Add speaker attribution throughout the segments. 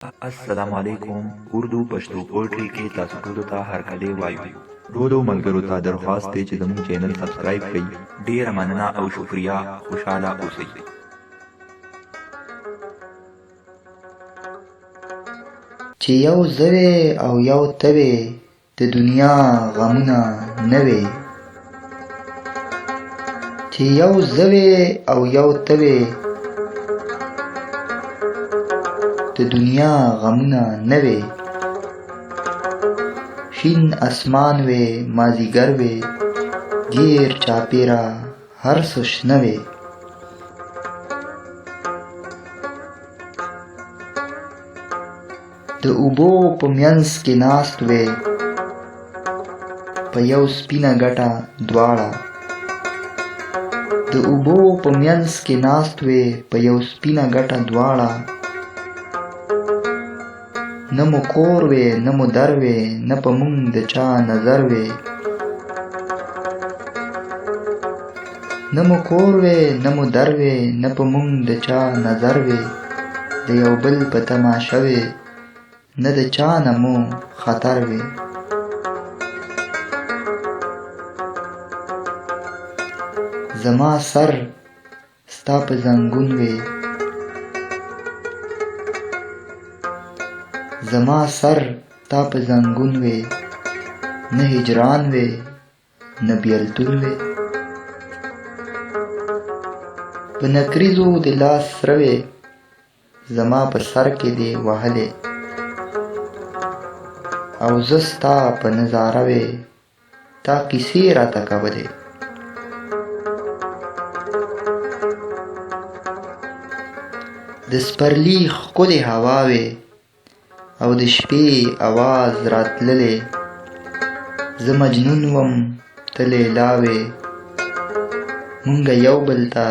Speaker 1: अस्सलाम वालेकुम। उर्दू पश्तो पोएट्री کې تاسو ټول ته هرکلی وایو. ټولو ملګرو ته درخواست دی چې زموږ چینل سبسکرایب کړئ. ډیره مننه او شکریا. خوشاله اوسئ.
Speaker 2: چې یو زوی او یو توی د دنیا غمونه نه وي. چې یو زوی او یو توی د دنیا غمونه نه وي. شین اسمان وي، مازیګر وي، ګیر چاپیره هر څه شنه وي. د اوبو په منځ کې ناست وې په یو سپینه ګټه دواړه. د اوبو په منځ کې ناست وې په یو سپینه ګټه دواړه. نه مو کور وې نه مو در وې نه په مونږ د چا نظر وې. نه مو کور وې نه مو در وې نه په مونږ د چا نظر وې. د یو بل په تماشه وې نه د چا نه مو خطر وې. زما سر ستا په زنګون وې. زما سر ستا په زنګون وې. نه هجران وې نه بیلتون وې. په نکریزو د لاس سره وې زما په سر کې دې وهلې. او زه ستا په نظاره وې تا کیسې راته کولې. د سپرلي ښکلې هوا وې او د شپې اواز راتللې. زه مجنون وم ته لیلا وې مونږه یو بل ته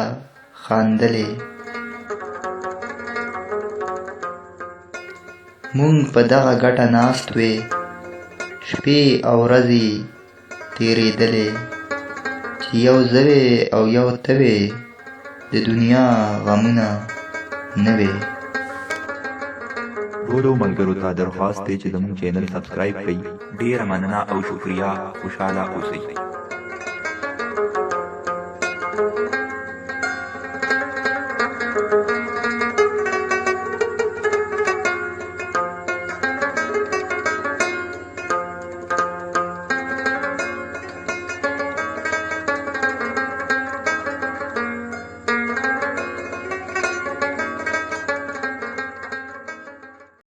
Speaker 2: خاندلې. مونږ په دغه ګټه ناست وې شپې او ورځې تېرېدلې. چې یو زوی او یو توی د دنیا غمونه نه وي.
Speaker 1: ټولو ملګرو ته درخواست دی چې زموږ چینل سبسکرایب کړئ. ډیره مننه او شکریا. خوشاله اوسئ.